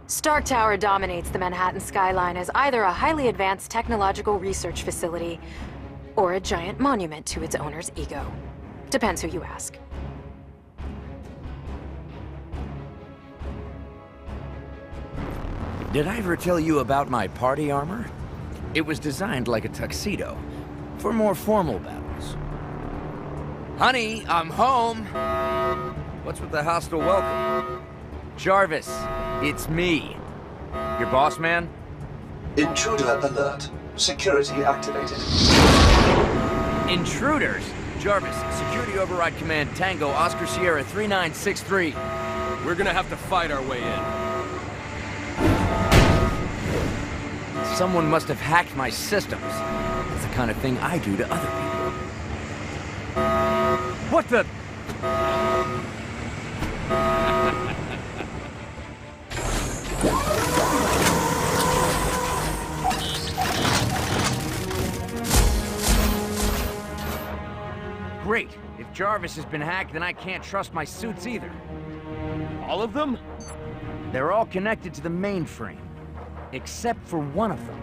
Stark Tower dominates the Manhattan skyline as either a highly advanced technological research facility or a giant monument to its owner's ego. Depends who you ask. Did I ever tell you about my party armor? It was designed like a tuxedo, for more formal battles. Honey, I'm home! What's with the hostile welcome? Jarvis, it's me. Your boss man? Intruder alert. Security activated. Intruders? Jarvis, Security Override Command Tango Oscar Sierra 3963. We're gonna have to fight our way in. Someone must have hacked my systems. That's the kind of thing I do to other people. What the... Great. If Jarvis has been hacked, then I can't trust my suits either. All of them? They're all connected to the mainframe, except for one of them.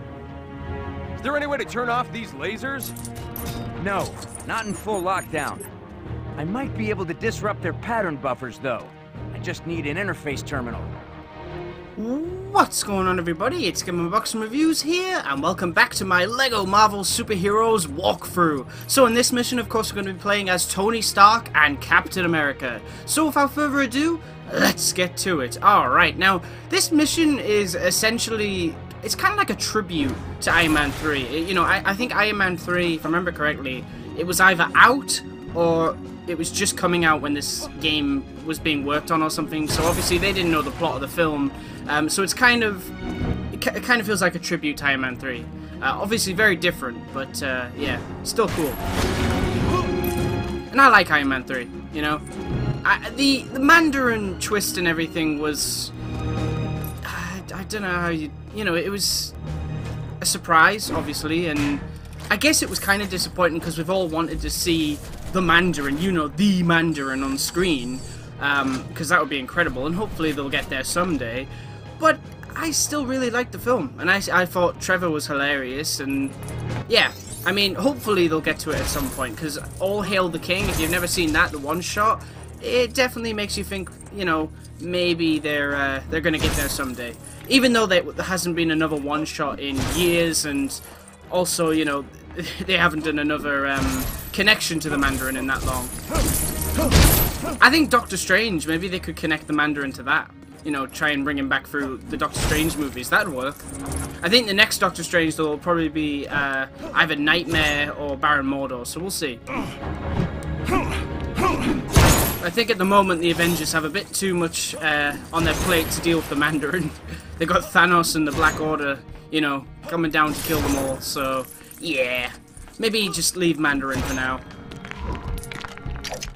Is there any way to turn off these lasers? No, not in full lockdown. I might be able to disrupt their pattern buffers, though. I just need an interface terminal. What's going on, everybody? It's GameUnboxingReviews here, and welcome back to my LEGO Marvel Superheroes walkthrough. So in this mission, of course, we're going to be playing as Tony Stark and Captain America. So without further ado, let's get to it. Alright, now, this mission is essentially... It's kind of like a tribute to Iron Man 3. You know, I think Iron Man 3, if I remember correctly, it was either out or it was just coming out when this game was being worked on or something. So obviously they didn't know the plot of the film. So it's kind of... It kind of feels like a tribute to Iron Man 3. Obviously very different, but yeah, still cool. And I like Iron Man 3, you know. The Mandarin twist and everything was... I don't know how you know, it was a surprise, obviously, and I guess it was kind of disappointing because we've all wanted to see the Mandarin, you know, the Mandarin on screen, because that would be incredible, and hopefully they'll get there someday. But I still really liked the film, and I thought Trevor was hilarious, and yeah, I mean, hopefully they'll get to it at some point, because All Hail the King, if you've never seen that, the one-shot, it definitely makes you think, you know, maybe they're gonna get there someday. Even though there hasn't been another one-shot in years, and also, you know, they haven't done another connection to the Mandarin in that long. I think Doctor Strange, maybe they could connect the Mandarin to that. You know, try and bring him back through the Doctor Strange movies. That'd work. I think the next Doctor Strange, though, will probably be either Nightmare or Baron Mordo, so we'll see. I think at the moment the Avengers have a bit too much on their plate to deal with the Mandarin. They've got Thanos and the Black Order, you know, coming down to kill them all, so yeah. Maybe just leave Mandarin for now.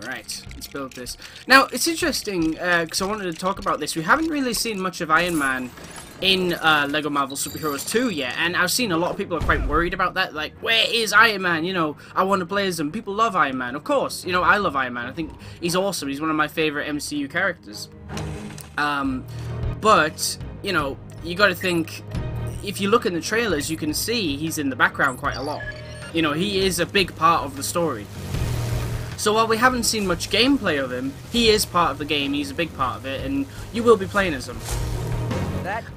Right, let's build this. Now, it's interesting, because I wanted to talk about this. We haven't really seen much of Iron Man in LEGO Marvel Superheroes 2 yet, and I've seen a lot of people are quite worried about that, like, where is Iron Man? You know, I want to play as him. People love Iron Man, of course. You know, I love Iron Man. I think he's awesome. He's one of my favorite MCU characters. But, you know, you got to think, if you look in the trailers, you can see he's in the background quite a lot. You know, he is a big part of the story. So while we haven't seen much gameplay of him, he is part of the game, he's a big part of it, and you will be playing as him.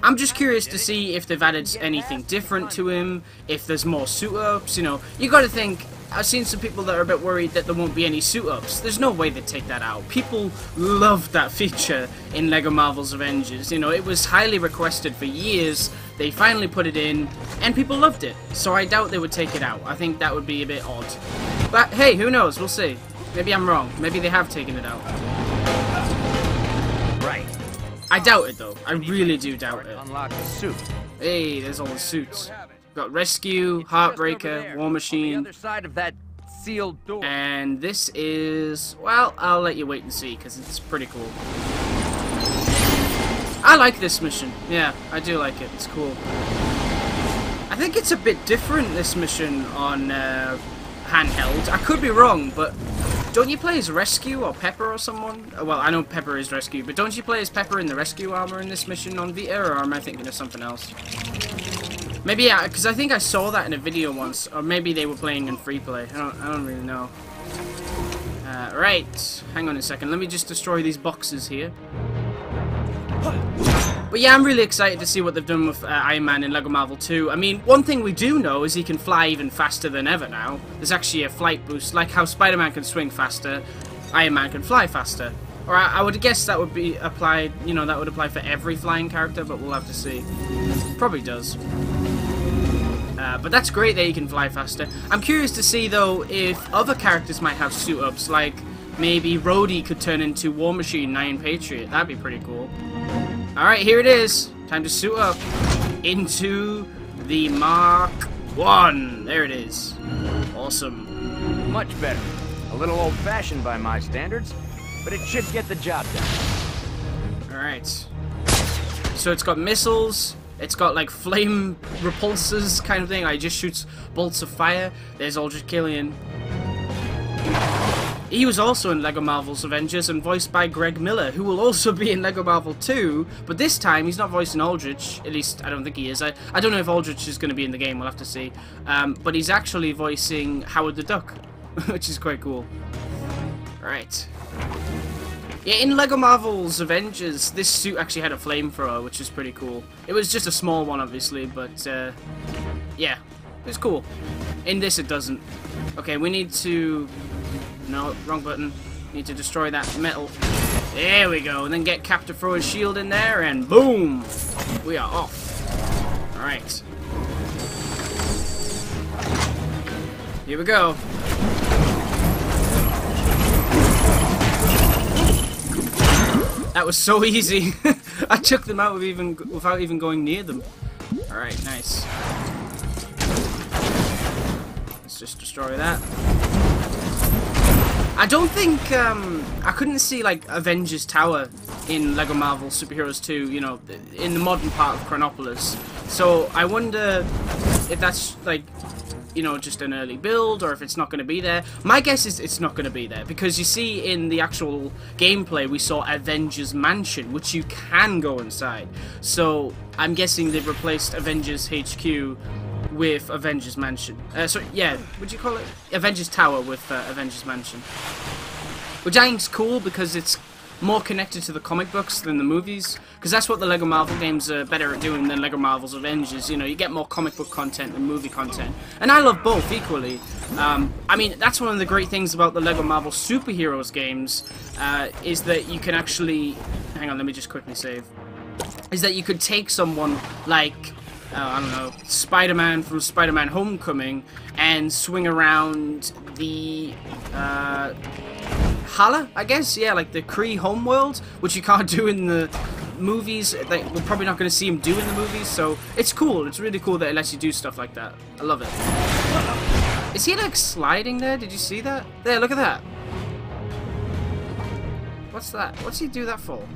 I'm just curious to see if they've added anything different to him, if there's more suit-ups, you know. You gotta think, I've seen some people that are a bit worried that there won't be any suit-ups. There's no way they'd take that out. People loved that feature in LEGO Marvel's Avengers. You know, it was highly requested for years. They finally put it in, and people loved it. So I doubt they would take it out. I think that would be a bit odd. But hey, who knows? We'll see. Maybe I'm wrong. Maybe they have taken it out. Right. I doubt it, though. I really do doubt it. Unlock the suit. Hey, there's all the suits. Got Rescue, Heartbreaker, War Machine. On the other side of that sealed door. And this is... Well, I'll let you wait and see, because it's pretty cool. I like this mission. Yeah, I do like it. It's cool. I think it's a bit different, this mission, on handheld. I could be wrong, but Don't you play as Rescue or Pepper or someone? Well, I know Pepper is Rescue, but don't you play as Pepper in the Rescue armor in this mission on Vita, or am I thinking of something else? Maybe, yeah, because I think I saw that in a video once, or maybe they were playing in free play. I don't really know. Right, hang on a second. Let me just destroy these boxes here. But yeah, I'm really excited to see what they've done with Iron Man in LEGO Marvel 2. I mean, one thing we do know is he can fly even faster than ever now. There's actually a flight boost. Like how Spider-Man can swing faster, Iron Man can fly faster. Or I would guess that would be applied, you know, that would apply for every flying character, but we'll have to see. Probably does. But that's great that he can fly faster. I'm curious to see, though, if other characters might have suit-ups, like maybe Rhodey could turn into War Machine and Iron Patriot. That'd be pretty cool. Alright, here it is. Time to suit up into the Mark 1. There it is. Awesome. Much better. A little old-fashioned by my standards, but it should get the job done. Alright. So it's got missiles. It's got like flame repulsors kind of thing. Like, it just shoots bolts of fire. There's Aldrich Killian. He was also in LEGO Marvel's Avengers and voiced by Greg Miller, who will also be in LEGO Marvel 2, but this time he's not voicing Aldrich. At least I don't think he is. I don't know if Aldrich is going to be in the game. We'll have to see. But he's actually voicing Howard the Duck, which is quite cool. Right. Yeah, in LEGO Marvel's Avengers, this suit actually had a flamethrower, which is pretty cool. It was just a small one, obviously, but yeah, it's cool. In this, it doesn't. Okay, we need to... No, wrong button. Need to destroy that metal. There we go. And then get Cap to throw his shield in there, and boom! We are off. Alright. Here we go. That was so easy. I took them out without even going near them. Alright, nice. Let's just destroy that. I don't think, I couldn't see, like, Avengers Tower in LEGO Marvel Superheroes 2, you know, in the modern part of Chronopolis. So, I wonder if that's, like, you know, just an early build, or if it's not going to be there. My guess is it's not going to be there, because you see in the actual gameplay, we saw Avengers Mansion, which you can go inside. So, I'm guessing they've replaced Avengers HQ with Avengers Mansion. So yeah, would you call it Avengers Tower with Avengers Mansion? Which I think's cool because it's more connected to the comic books than the movies. Because that's what the LEGO Marvel games are better at doing than LEGO Marvel's Avengers. You know, you get more comic book content than movie content. And I love both equally. I mean, that's one of the great things about the LEGO Marvel Superheroes games, is that you can actually... Hang on, let me just quickly save. Is that you could take someone like... I don't know, Spider-Man from Spider-Man Homecoming and swing around the Hala, I guess? Yeah, like the Kree homeworld, which you can't do in the movies. Like, we're probably not going to see him do in the movies, so it's cool. It's really cool that it lets you do stuff like that. I love it. Is he like sliding there? Did you see that? There, look at that. What's that? What's he do that for?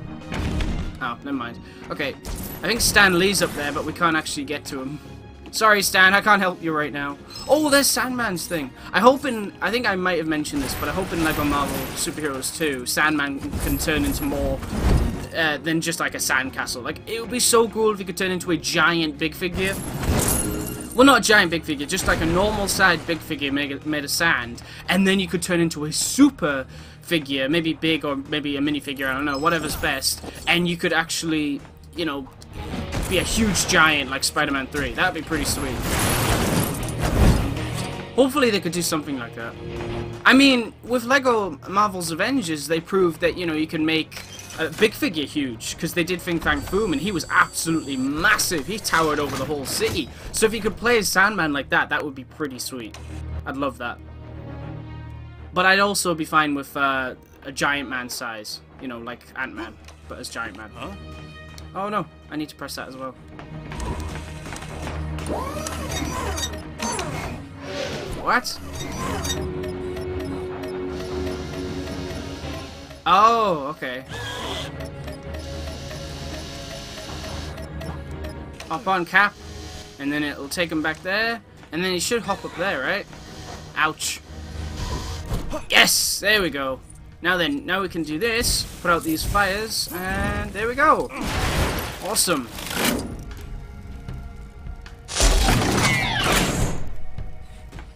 Oh, never mind. Okay, I think Stan Lee's up there, but we can't actually get to him. Sorry, Stan, I can't help you right now. Oh, there's Sandman's thing. I think I might have mentioned this, but I hope in LEGO Marvel Superheroes 2, Sandman can turn into more than just like a sandcastle. Like, it would be so cool if he could turn into a giant big figure. Well, not a giant big figure, just like a normal sized big figure made of sand, and then you could turn into a super figure, maybe big or maybe a minifigure, I don't know, whatever's best, and you could actually, you know, be a huge giant like Spider-Man 3. That'd be pretty sweet. Hopefully they could do something like that. I mean, with LEGO Marvel's Avengers, they proved that, you know, you can make a big figure huge, because they did Fin Fang Foom, and he was absolutely massive. He towered over the whole city. So if you could play as Sandman like that, that would be pretty sweet. I'd love that. But I'd also be fine with a giant man size, you know, like Ant-Man, but as Giant Man. Huh? Oh no, I need to press that as well. What? Oh, okay. Hop on Cap, and then it'll take him back there, and then he should hop up there, right? Ouch. Yes! There we go. Now then, now we can do this. Put out these fires, and there we go. Awesome.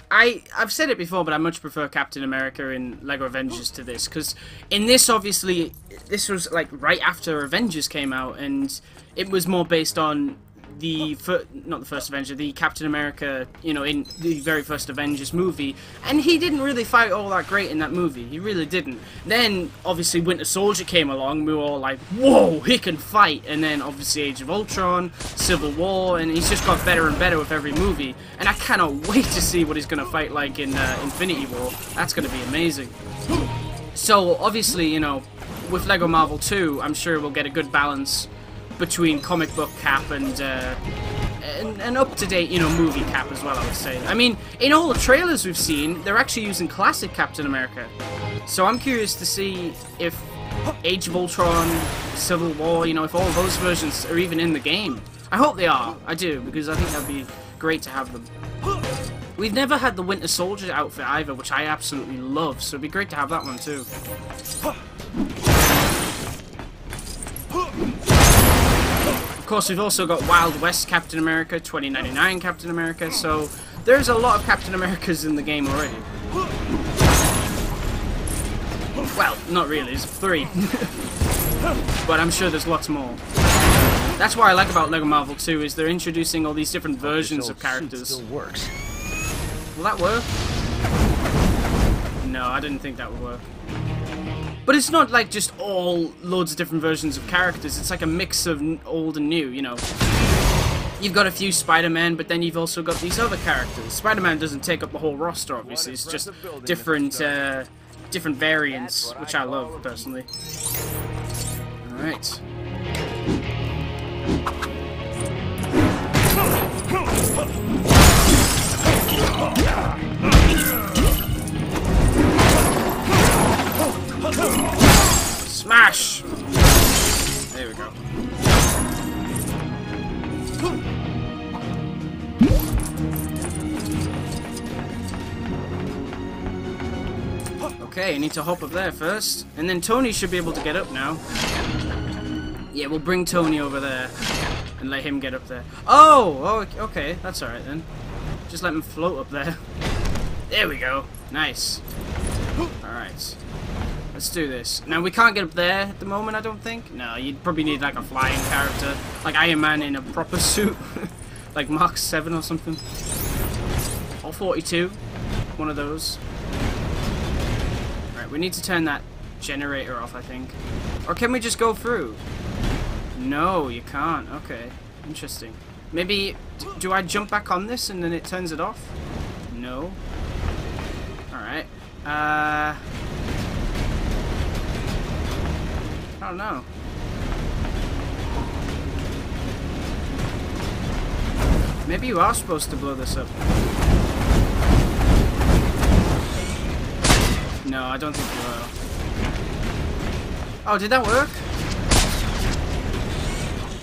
I've said it before, but I much prefer Captain America in LEGO Avengers to this, because in this, obviously, this was like right after Avengers came out, and it was more based on not the first Avenger, the Captain America, you know, in the very first Avengers movie, and he didn't really fight all that great in that movie. He really didn't. Then, obviously, Winter Soldier came along, we were all like, whoa, he can fight, and then, obviously, Age of Ultron, Civil War, and he's just got better and better with every movie, and I cannot wait to see what he's going to fight like in Infinity War. That's going to be amazing. So, obviously, you know, with LEGO Marvel 2, I'm sure we'll get a good balance between comic book Cap and an up-to-date, you know, movie Cap as well, I would say. I mean, in all the trailers we've seen, they're actually using classic Captain America. So I'm curious to see if Age of Ultron, Civil War, you know, if all those versions are even in the game. I hope they are. I do, because I think that'd be great to have them. We've never had the Winter Soldier outfit either, which I absolutely love, so it'd be great to have that one too. Of course, we've also got Wild West Captain America, 2099 Captain America, so there's a lot of Captain Americas in the game already. Well, not really, there's 3. But I'm sure there's lots more. That's what I like about LEGO Marvel 2, is they're introducing all these different versions of characters. Still works. Will that work? No, I didn't think that would work. But it's not like just all loads of different versions of characters. It's like a mix of old and new, you know. You've got a few Spider-Man, but then you've also got these other characters. Spider-Man doesn't take up the whole roster, obviously. It's just different, different variants, which I love, personally. Alright. Smash! There we go. Okay, I need to hop up there first. And then Tony should be able to get up now. Yeah, we'll bring Tony over there and let him get up there. Oh, okay, that's alright then. Just let him float up there. There we go. Nice. Alright. Let's do this. Now, we can't get up there at the moment, I don't think. No, you'd probably need like a flying character. Like Iron Man in a proper suit. Like Mark 7 or something. Or 42. One of those. Right, we need to turn that generator off, I think. Or can we just go through? No, you can't. Okay. Interesting. Maybe, do I jump back on this and then it turns it off? No. Alright. I don't know. Maybe you are supposed to blow this up. No, I don't think you are. Oh, did that work?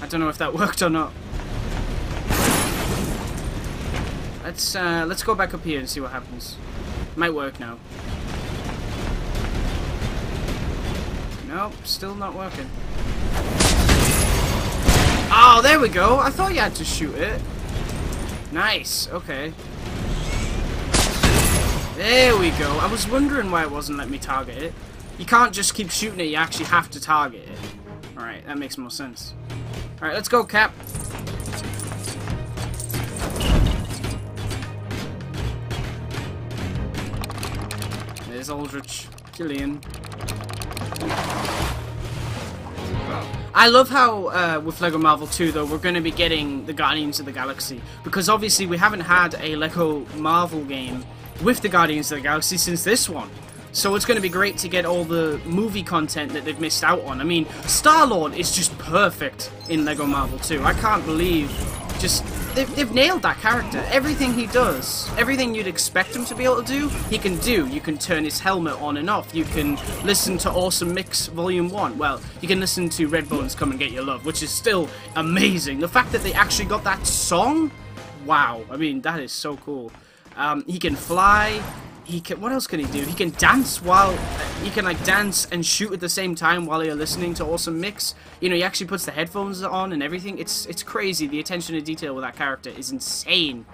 I don't know if that worked or not. Let's go back up here and see what happens. Might work now. Nope, still not working. Oh, there we go. I thought you had to shoot it. Nice. Okay. There we go. I was wondering why it wasn't letting me target it. You can't just keep shooting it. You actually have to target it. Alright, that makes more sense. Alright, let's go, Cap. There's Aldrich. Killian. I love how, with LEGO Marvel 2, though, we're going to be getting the Guardians of the Galaxy. Because, obviously, we haven't had a LEGO Marvel game with the Guardians of the Galaxy since this one. So it's going to be great to get all the movie content that they've missed out on. I mean, Star-Lord is just perfect in LEGO Marvel 2. I can't believe just... They've nailed that character. Everything he does, everything you'd expect him to be able to do, he can do. You can turn his helmet on and off. You can listen to Awesome Mix Volume 1. Well, you can listen to Redbone's Come and Get Your Love, which is still amazing. The fact that they actually got that song, wow. I mean, that is so cool. He can fly. he can. What else can he do? He can dance while he can like dance and shoot at the same time while you're listening to Awesome Mix. You know, he actually puts the headphones on and everything. It's crazy. The attention to detail with that character is insane.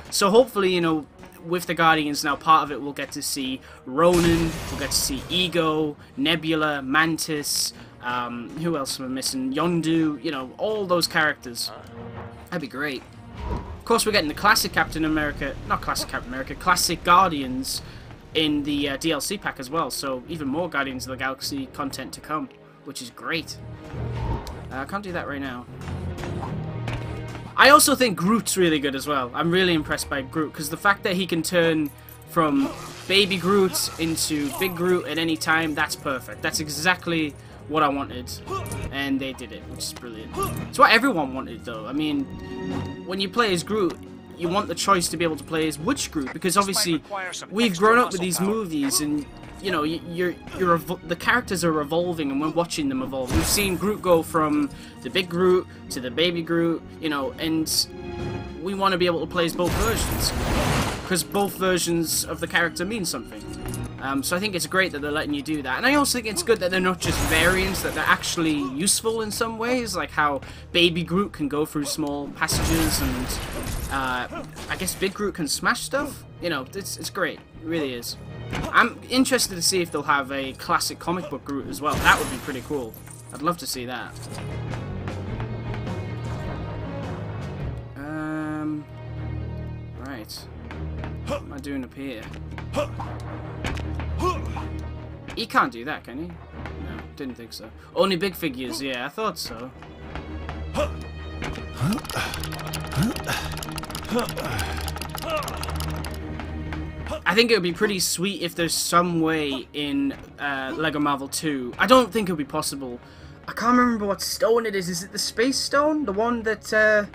So hopefully, you know, with the Guardians now, part of it we'll get to see Ronan, we'll get to see Ego, Nebula, Mantis. Who else am I missing? Yondu. You know, all those characters. That'd be great. Of course, we're getting the classic Captain America, not classic Captain America, classic Guardians in the DLC pack as well. So even more Guardians of the Galaxy content to come, which is great. I can't do that right now. I also think Groot's really good as well. I'm really impressed by Groot, because the fact that he can turn from baby Groot into big Groot at any time, that's perfect. That's exactly what I wanted, and they did it, which is brilliant. It's what everyone wanted, though. I mean, when you play as Groot, you want the choice to be able to play as which Groot, because obviously we've grown up with these movies, and you know, the characters are evolving, and we're watching them evolve. We've seen Groot go from the big Groot to the baby Groot, you know, and we want to be able to play as both versions, because both versions of the character mean something. So I think it's great that they're letting you do that. And I also think it's good that they're not just variants, that they're actually useful in some ways, like how Baby Groot can go through small passages, and I guess Big Groot can smash stuff. You know, it's great. It really is. I'm interested to see if they'll have a classic comic book Groot as well. That would be pretty cool. I'd love to see that. Right. What am I doing up here? He can't do that, can he? No, didn't think so. Only big figures, yeah, I thought so. I think it would be pretty sweet if there's some way in LEGO Marvel 2. I don't think it would be possible. I can't remember what stone it is. Is it the Space Stone? The one that...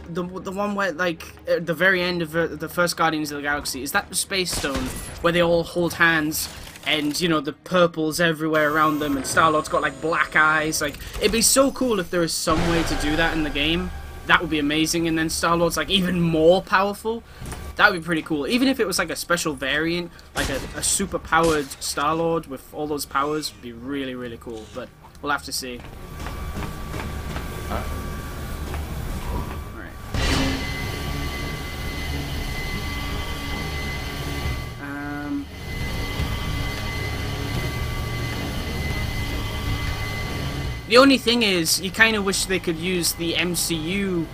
The one where, like, at the very end of the first Guardians of the Galaxy, is that the Space Stone where they all hold hands and, you know, the purple's everywhere around them and Star-Lord's got, like, black eyes? Like, it'd be so cool if there was some way to do that in the game. That would be amazing, and then Star-Lord's, like, even more powerful. That would be pretty cool. Even if it was, like, a special variant, like a super-powered Star-Lord with all those powers, would be really, really cool. But we'll have to see. The only thing is, you kind of wish they could use the MCU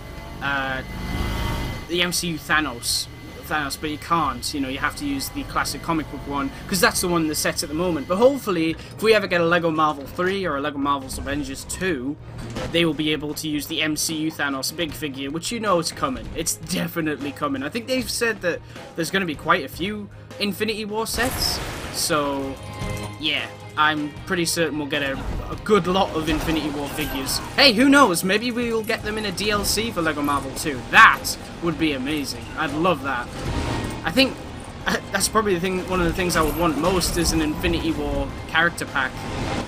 Thanos, but you can't. You know, you have to use the classic comic book one, because that's the one that sets at the moment. But hopefully, if we ever get a LEGO Marvel 3 or a LEGO Marvel's Avengers 2, they will be able to use the MCU Thanos big figure, which you know is coming. It's definitely coming. I think they've said that there's going to be quite a few Infinity War sets, so yeah. I'm pretty certain we'll get a good lot of Infinity War figures. Hey, who knows? Maybe we will get them in a DLC for LEGO Marvel 2. That would be amazing. I'd love that. I think that's probably one of the things I would want most is an Infinity War character pack.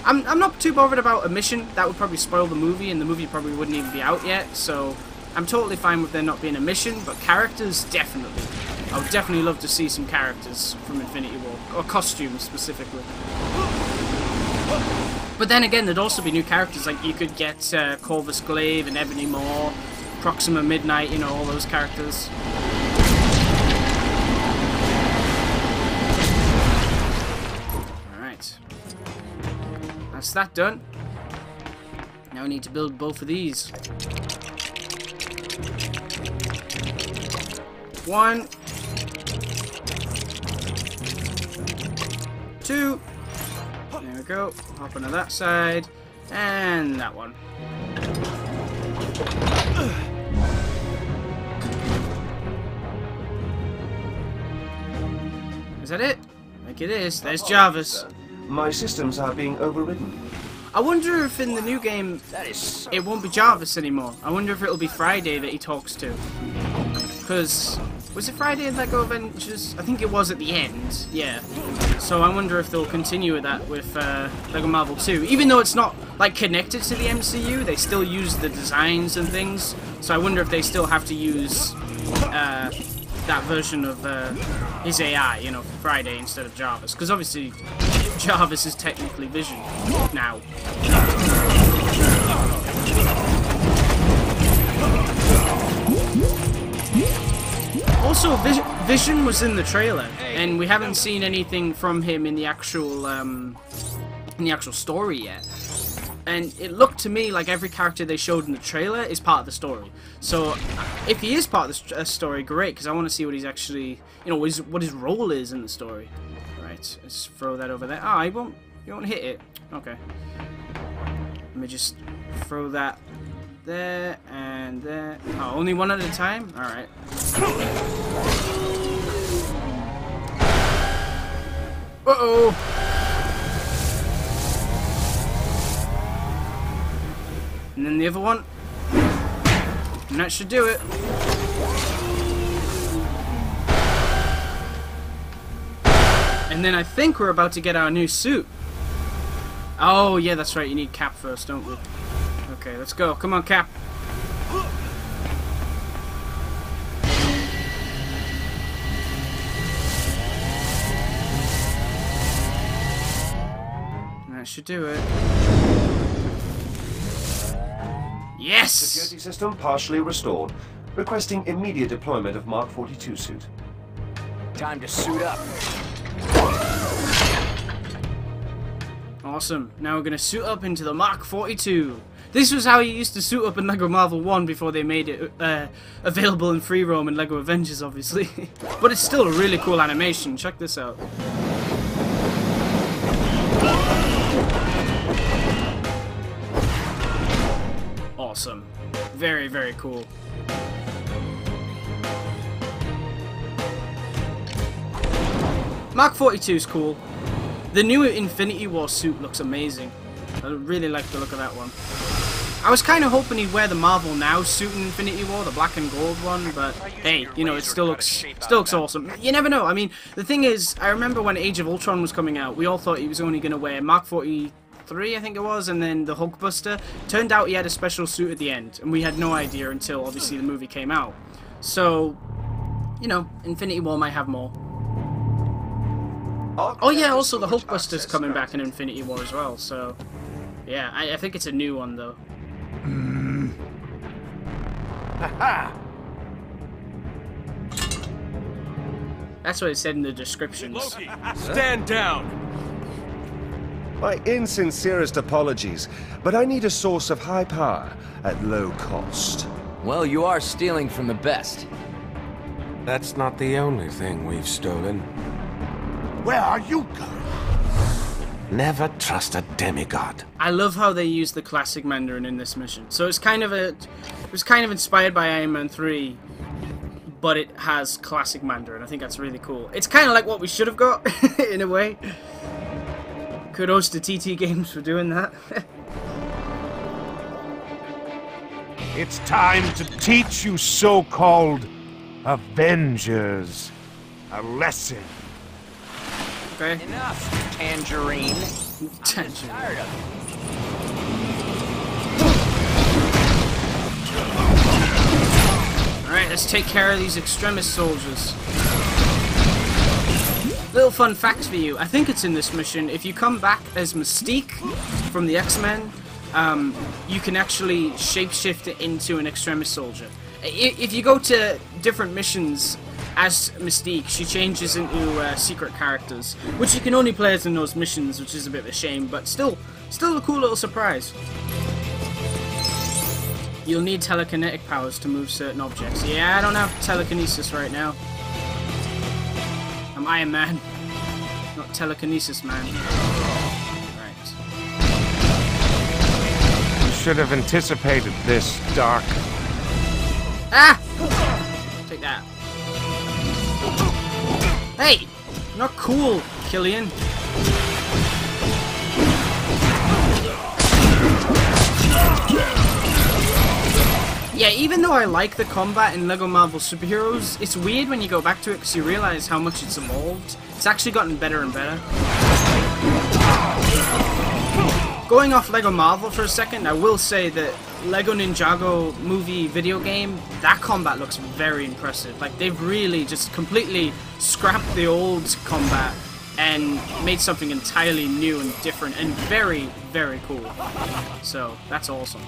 I'm not too bothered about a mission. That would probably spoil the movie, and the movie probably wouldn't even be out yet. So I'm totally fine with there not being a mission, but characters, definitely. I would definitely love to see some characters from Infinity War, or costumes specifically. But then again, there'd also be new characters, like you could get Corvus Glaive and Ebony Maw, Proxima Midnight, you know, all those characters. Alright. That's that done. Now we need to build both of these. 1, 2. There we go. Hop onto that side. And that one. Is that it? I think it is. There's Jarvis. My systems are being overridden. I wonder if in the new game it won't be Jarvis anymore. I wonder if it'll be Friday that he talks to. Because... was it Friday in LEGO Avengers? I think it was at the end, yeah. So I wonder if they'll continue with that with LEGO Marvel 2. Even though it's not, like, connected to the MCU, they still use the designs and things. So I wonder if they still have to use that version of his AI, you know, Friday instead of Jarvis, because obviously Jarvis is technically Vision now. Also, Vision was in the trailer, and we haven't seen anything from him in the actual story yet. And it looked to me like every character they showed in the trailer is part of the story. So, if he is part of the story, great, because I want to see what he's actually, you know, what his role is in the story. Right, let's throw that over there. Oh, you won't hit it. Okay. Let me just throw that there and there. Oh, only one at a time? Alright. Uh-oh! And then the other one. And that should do it. And then I think we're about to get our new suit. Oh, yeah, that's right. You need Cap first, don't we? Okay, let's go. Come on, Cap. That should do it. Yes! Security system partially restored. Requesting immediate deployment of Mark 42 suit. Time to suit up. Awesome. Now we're going to suit up into the Mark 42. This was how you used to suit up in LEGO Marvel 1 before they made it available in free roam in LEGO Avengers, obviously. But it's still a really cool animation. Check this out. Awesome. Very, very cool. Mark 42 is cool. The new Infinity War suit looks amazing. I really like the look of that one. I was kind of hoping he'd wear the Marvel Now suit in Infinity War, the black and gold one, but hey, you know, it still looks awesome. You never know. I mean, the thing is, I remember when Age of Ultron was coming out, we all thought he was only going to wear Mark 43, I think it was, and then the Hulkbuster. Turned out he had a special suit at the end, and we had no idea until, obviously, the movie came out. So, you know, Infinity War might have more. Oh yeah, also the Hulkbuster's coming back in Infinity War as well, so... Yeah, I think it's a new one, though. That's what it said in the descriptions. Loki, stand down! My insincerest apologies, but I need a source of high power at low cost. Well, you are stealing from the best. That's not the only thing we've stolen. Where are you going? Never trust a demigod. I love how they use the classic Mandarin in this mission. So it's kind of it was kind of inspired by Iron Man 3, but it has classic Mandarin. I think that's really cool. It's kind of like what we should have got in a way. Kudos to TT Games for doing that. It's time to teach you so-called Avengers a lesson. Okay. Enough, Tangerine. Tangerine. Tired of it. Alright, let's take care of these Extremis Soldiers. Little fun fact for you. I think it's in this mission. If you come back as Mystique from the X-Men, you can actually shapeshift it into an Extremis Soldier. If you go to different missions as Mystique, she changes into secret characters, which you can only play as in those missions, which is a bit of a shame, but still a cool little surprise. You'll need telekinetic powers to move certain objects. Yeah, I don't have telekinesis right now. I'm Iron Man, not telekinesis man. Right. You should have anticipated this, Dark. Ah! Take that. Hey! Not cool, Killian. Yeah, even though I like the combat in LEGO Marvel Superheroes, it's weird when you go back to it because you realize how much it's evolved. It's actually gotten better and better. going off Lego Marvel for a second, I will say that Lego Ninjago movie video game, that combat looks very impressive. Like, they've really just completely scrapped the old combat and made something entirely new and different and very, very cool. So, that's awesome.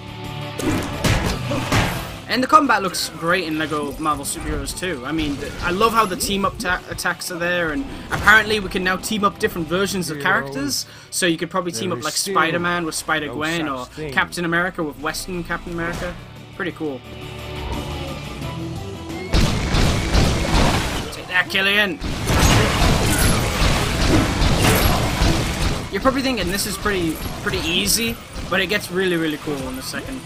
And the combat looks great in Lego Marvel Superheroes too. I mean, I love how the team-up attacks are there, and apparently we can now team up different versions of characters. So you could probably team up like Spider-Man with Spider-Gwen, or Captain America with Western Captain America. Pretty cool. Take that, Killian! You're probably thinking this is pretty easy, but it gets really, really cool in a second.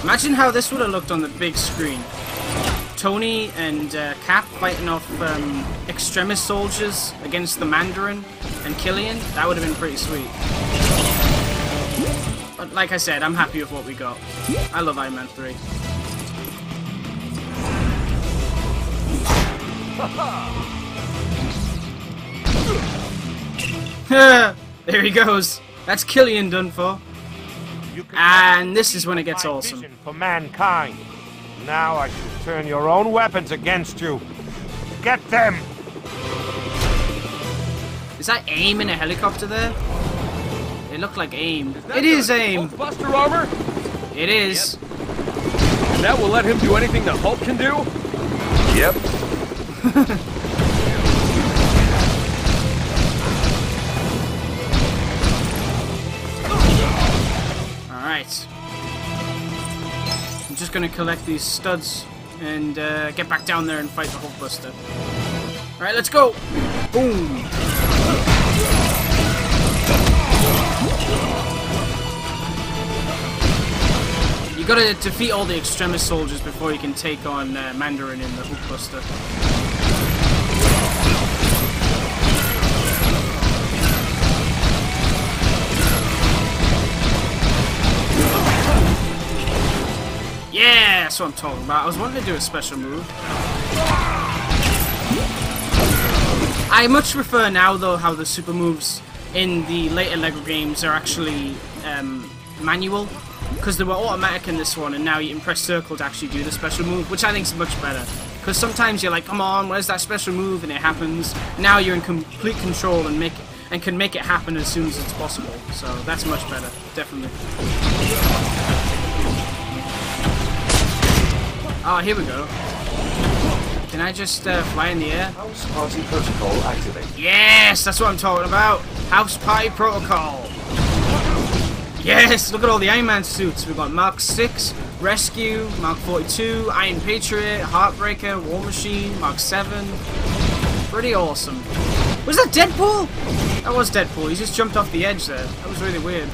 Imagine how this would have looked on the big screen. Tony and Cap fighting off Extremis Soldiers against the Mandarin and Killian. That would have been pretty sweet. But like I said, I'm happy with what we got. I love Iron Man 3. There he goes. That's Killian done for. And this is when it gets awesome. For mankind. Now I can turn your own weapons against you. Get them! Is that AIM in a helicopter there? It looked like AIM. It is AIM! Hulkbuster armor? It is. Yep. And that will let him do anything the Hulk can do? Yep. Alright. I'm just gonna collect these studs and get back down there and fight the Hulkbuster. Alright, let's go! Boom! You gotta defeat all the Extremis Soldiers before you can take on Mandarin in the Hulkbuster. Yeah, that's what I'm talking about. I was wanting to do a special move. I much prefer now, though, how the super moves in the later LEGO games are actually manual. Because they were automatic in this one, and now you can press circle to actually do the special move, which I think is much better. Because sometimes you're like, come on, where's that special move? And it happens. Now you're in complete control and can make it happen as soon as it's possible. So that's much better, definitely. Oh, here we go. Can I just fly in the air? House party protocol activate. Yes, that's what I'm talking about. House party protocol. Yes, look at all the Iron Man suits. We've got Mark 6, Rescue, Mark 42, Iron Patriot, Heartbreaker, War Machine, Mark 7. Pretty awesome. Was that Deadpool? That was Deadpool. He just jumped off the edge there. That was really weird.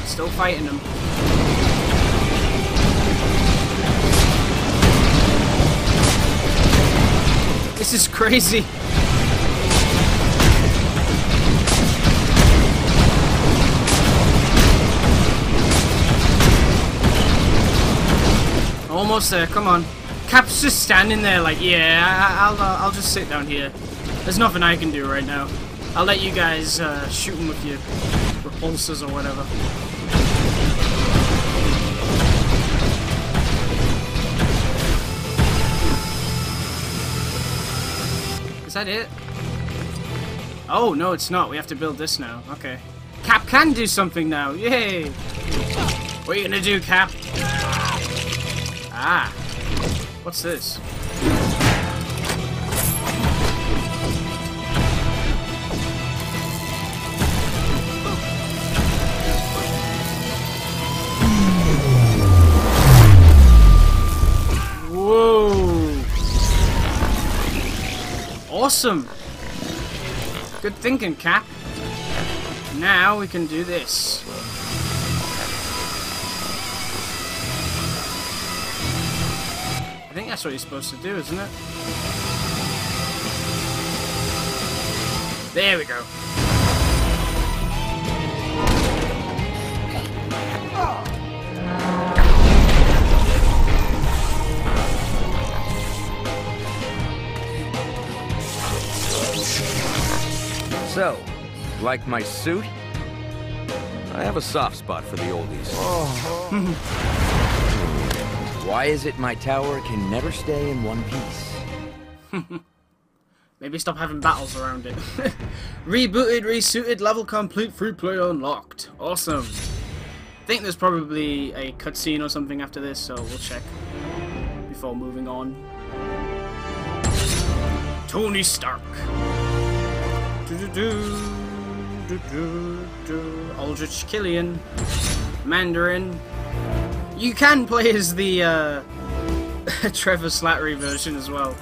Still fighting him. This is crazy. Almost there, come on. Cap's just standing there like, yeah, I'll just sit down here. There's nothing I can do right now. I'll let you guys shoot him with your repulsors or whatever. Is that it? Oh, no, it's not. We have to build this now. Okay. Cap can do something now. Yay! What are you gonna do, Cap? Ah. What's this? Whoa. Awesome. Good thinking, Cap. Now we can do this. I think that's what you're supposed to do, isn't it? There we go. Like my suit? I have a soft spot for the oldies. Why is it my tower can never stay in one piece? Maybe stop having battles around it. Rebooted, resuited, level complete, free play unlocked. Awesome. I think there's probably a cutscene or something after this, so we'll check before moving on. Tony Stark. Aldrich, Killian, Mandarin. You can play as the Trevor Slattery version as well.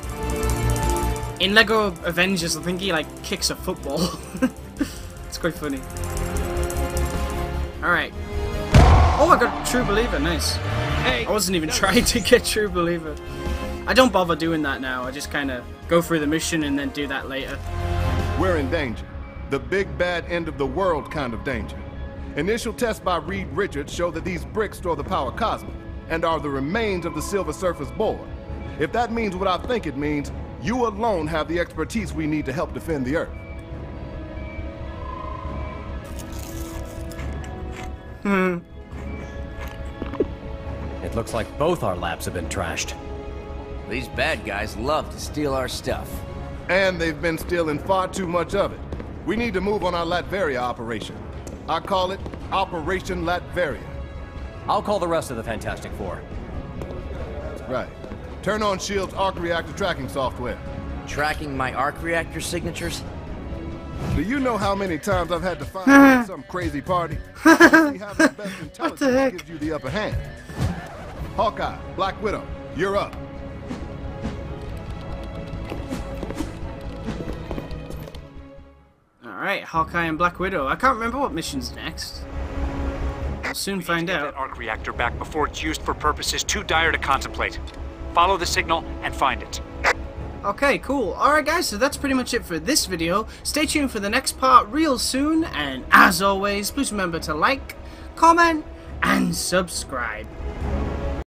In Lego Avengers, I think he like kicks a football. It's quite funny. Alright. Oh, I got True Believer, nice. I wasn't even trying to get True Believer. I don't bother doing that now, I just kinda go through the mission and then do that later. We're in danger. The big bad end of the world kind of danger. Initial tests by Reed Richards show that these bricks store the power cosmic and are the remains of the Silver Surfer's board. If that means what I think it means, you alone have the expertise we need to help defend the Earth. It looks like both our labs have been trashed. These bad guys love to steal our stuff. And they've been stealing far too much of it. We need to move on our Latveria operation. I call it Operation Latveria. I'll call the rest of the Fantastic Four. Right. Turn on S.H.I.E.L.D.'s arc reactor tracking software. Tracking my arc reactor signatures? Do you know how many times I've had to find out some crazy party? See how the best intelligence gives you the upper hand. Hawkeye, Black Widow, you're up. Alright, Hawkeye and Black Widow. I can't remember what mission's next. We'll soon find out. Get that arc reactor back before it's used for purposes too dire to contemplate. Follow the signal and find it. Okay, cool. Alright guys, so that's pretty much it for this video. Stay tuned for the next part real soon, and as always, please remember to like, comment, and subscribe.